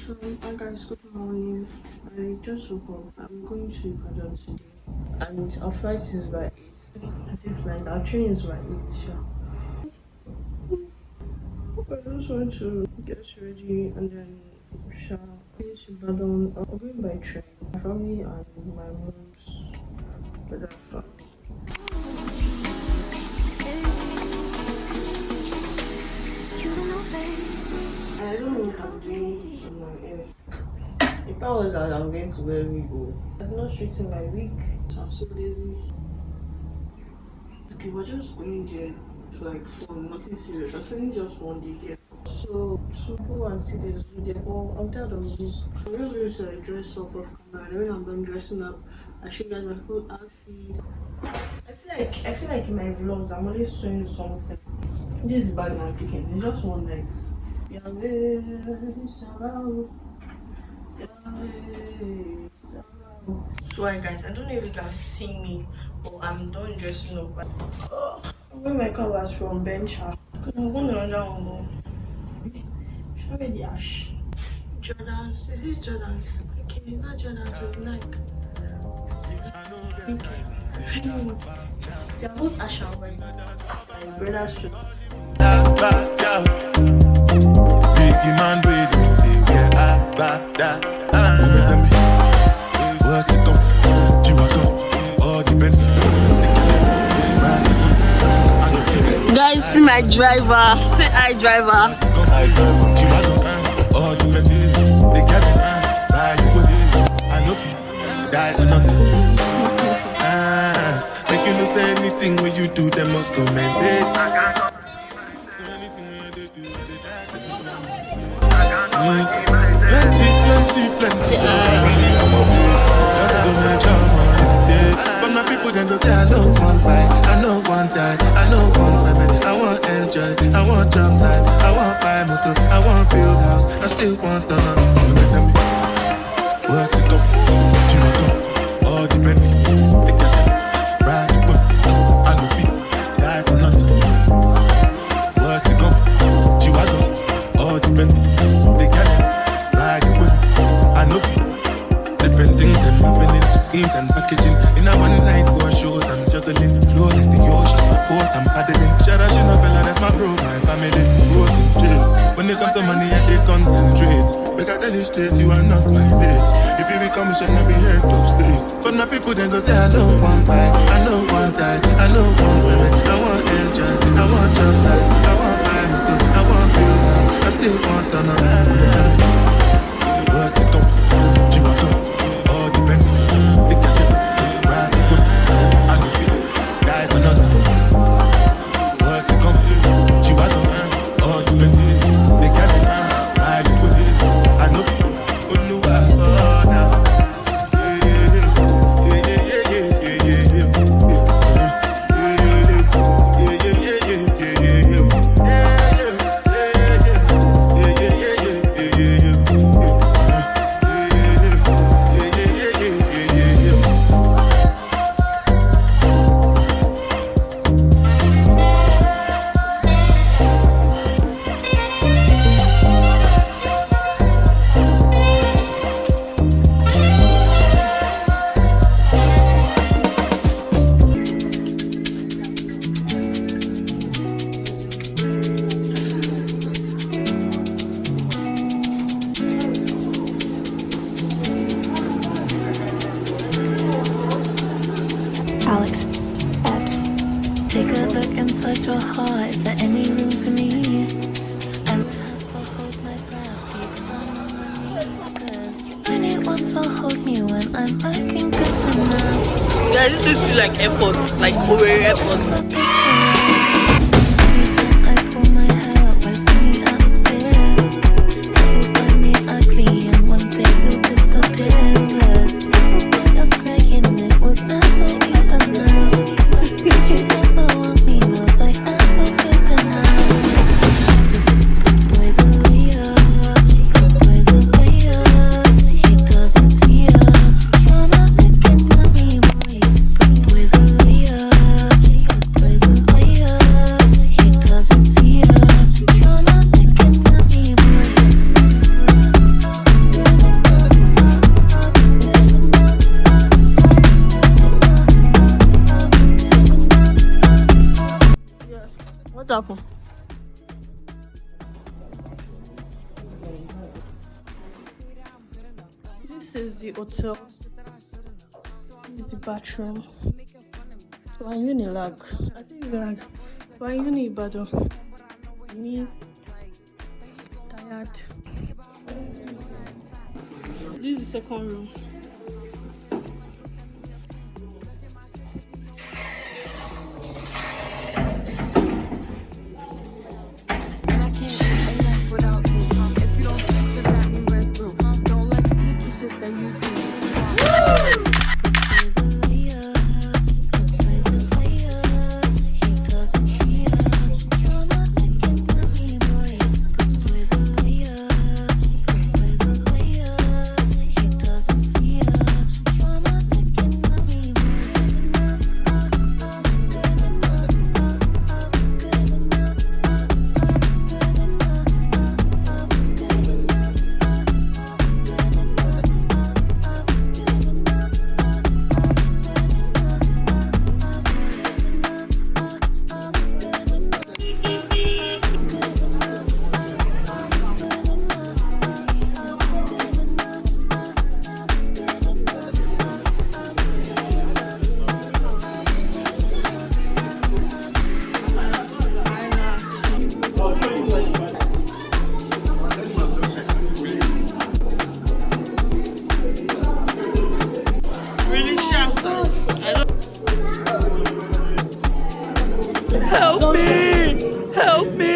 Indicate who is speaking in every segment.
Speaker 1: So, hi guys, good morning. I just woke up. I'm going to Ibadan today, and our flight is by 8. As if like our train is by 8. Sure. I just want to get ready and then shower. Going to Ibadan. I'm going by train. My family and my mom's brother family. I don't know what I'm doing to my hair. If I was that, I'm going to wear wig. I'm not straighten my wig. So I'm so lazy. Okay, we're just going there to like fun, nothing serious. I'm spending just one day there. So go and see this video. Oh, I'm tired of this. I'm just going to like dress up off camera. And when I'm done dressing up, I show you guys my whole outfit. I feel like in my vlogs I'm always showing something. This bag I'm picking. It's just one night. So hi guys, I don't know if you can see me, but I'm done dressing up. I'm wearing my colors from Bencha. I'm going to another one. Show me the ash. Jordans. Is it Jordans? Okay, it's not Jordans, it's Nike. Okay. They're both ash and white. My brother's shoe. Biggie man, we don't be where I back that. What's it go? You are go. All the men. Guys, see my driver. Say hi, driver. Hi, driver. You are go. All the men. They get it. Ride you. I know you die for nothing. Make you no say anything when you do, they must commend it. Plenty. Just do my job all day. But my people then go say I know one buy, I know one die, I know one women. I want enjoy, I want job life, I want buy motor, I want build house, I still want to know. You may tell me, what's it go? You will go, all the money, they get it, ride the boat, I go be, die for nothing. What's it go? You will go, all the money, they get it. I know different things then happening, schemes and packaging. In a one night for shows, I'm juggling. Flow like the ocean, my port, I'm paddling. Shout out, Bella, that's my bro, my family. Frozen trace. When it comes to money, I they concentrate. Make I tell you straight, you are not my mate. If you become a shine, I'll be head of state. For my people, then go say, I know one buy, I know one die, I know one women. I want enjoy, I want job life, I want buy motor, I want build house, I still want to know. What's it go? You are go. All the men. They get it. Ride the boat. I know it. Die for nothing. What's it go? You are go. All the men. They get it. Ride the boat. I know it. Oh, now.
Speaker 2: Take a look inside your heart. Is there any room for me? I would have to hold my breath deep down on my knees. 'Cause when you want to hold me when I'm looking good enough.
Speaker 1: Yeah, this just feel like airports, like over airports.
Speaker 2: Every time I pull my hair out, wears me out of fear. You'll find me ugly and one day you'll disappear. 'Cause this point of crying, it was never even now. Did you ever want me? Was I ever good enough? Boys are liar, boys are liar. He doesn't see ya. You're not looking at me, boy. Boys are liar, boys are
Speaker 3: is the hotel. This is the bathroom. So I'm Unilag. I say Unilag. So I'm Uni-ibadan. Me tired. This is the second room.
Speaker 4: And I can't get enough without you. If you don't speak, does that mean we're through? Don't like sneaky shit that you do.
Speaker 3: Really sharp. Help me! Help me!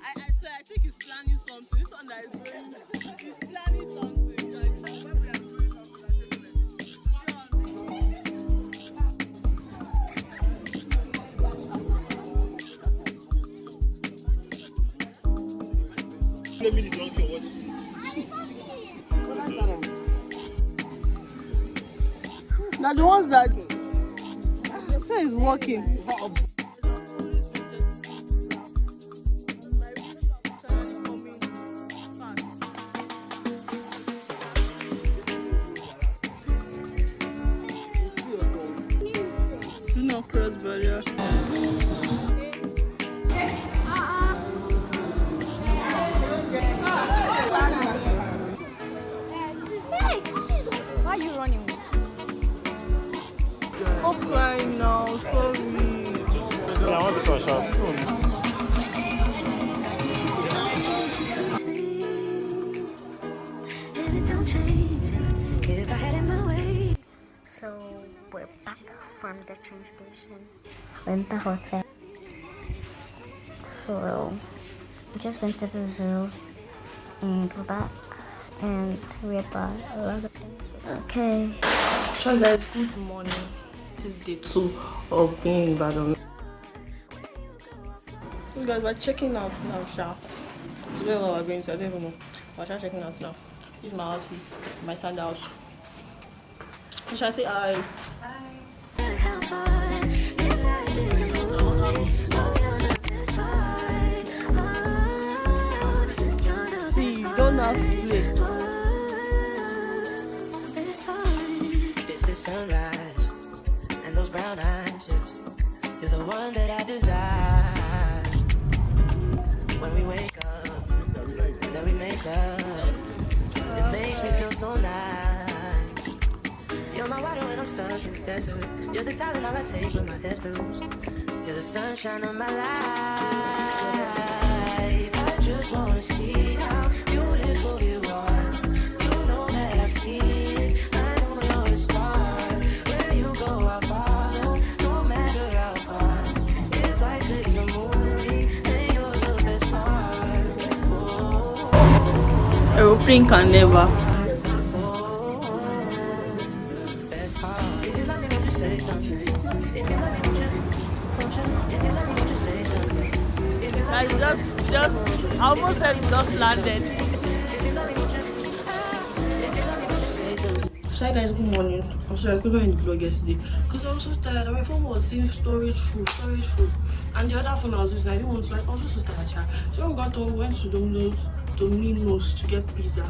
Speaker 3: I think he's planning something. This one that is going, he's planning something. Now the ones that say is working. Do not cross barrier.
Speaker 5: Why are you running?
Speaker 3: Stop crying now, sorry.
Speaker 6: I want this one short.
Speaker 5: So we're back from the train station. We're in the hotel. So we just went to the zoo and we're back and we bought a lot of things. Okay.
Speaker 3: So guys, good morning. This is day 2 of being in Ibadan. You guys, we're checking out now, Sha. It's where we're going to, I don't even know. We're checking out now. This is my outfit, my sandals. Shall I say hi? See, you don't have to play.
Speaker 7: This is sunrise, and those brown eyes, yes, you're the one that I desire. When we wake up, and then we make love, it makes me feel so nice. You're my water when I'm stuck in the desert. You're the talent I take when my head hurts. You're the sunshine of my life. I just wanna see how beautiful you are. You know that I see it. I know you're a star. Where you go, I'll follow. No matter how far. If life is a movie, then you're the best part. Oh,
Speaker 3: Aeroplane can never.
Speaker 7: best part. If you love me, won't you say something? If you love me, won't you love me, won't you say something?
Speaker 3: I just, I almost said it just landed. So hi guys, good morning. I'm sorry I couldn't end the vlog yesterday because I was so tired. My phone was saying storage full. And the other phone I was using, I didn't want to, like, I was just tired. So when we got home, we went to Domino's to get pizza.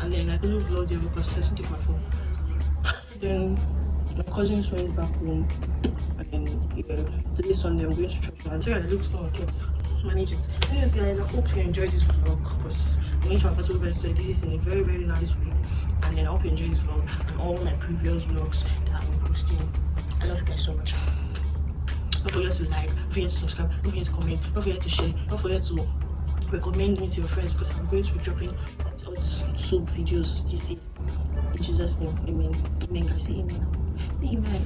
Speaker 3: And then I couldn't vlog there because I didn't take my phone. Then my cousins went back home. And then the today Sunday I'm going to church. So until I look so cute, manage it. Anyways guys, I hope you enjoyed this vlog because I'm going to try to this in a very, very nice way. And then I hope you enjoy this vlog and all my previous vlogs that I've been posting. I love you guys so much. Don't forget to like, don't forget to subscribe, don't forget to comment, don't forget to share, don't forget to recommend me to your friends because I'm going to be dropping soap videos this year. In Jesus' name, amen. Amen, guys. Say amen. Amen.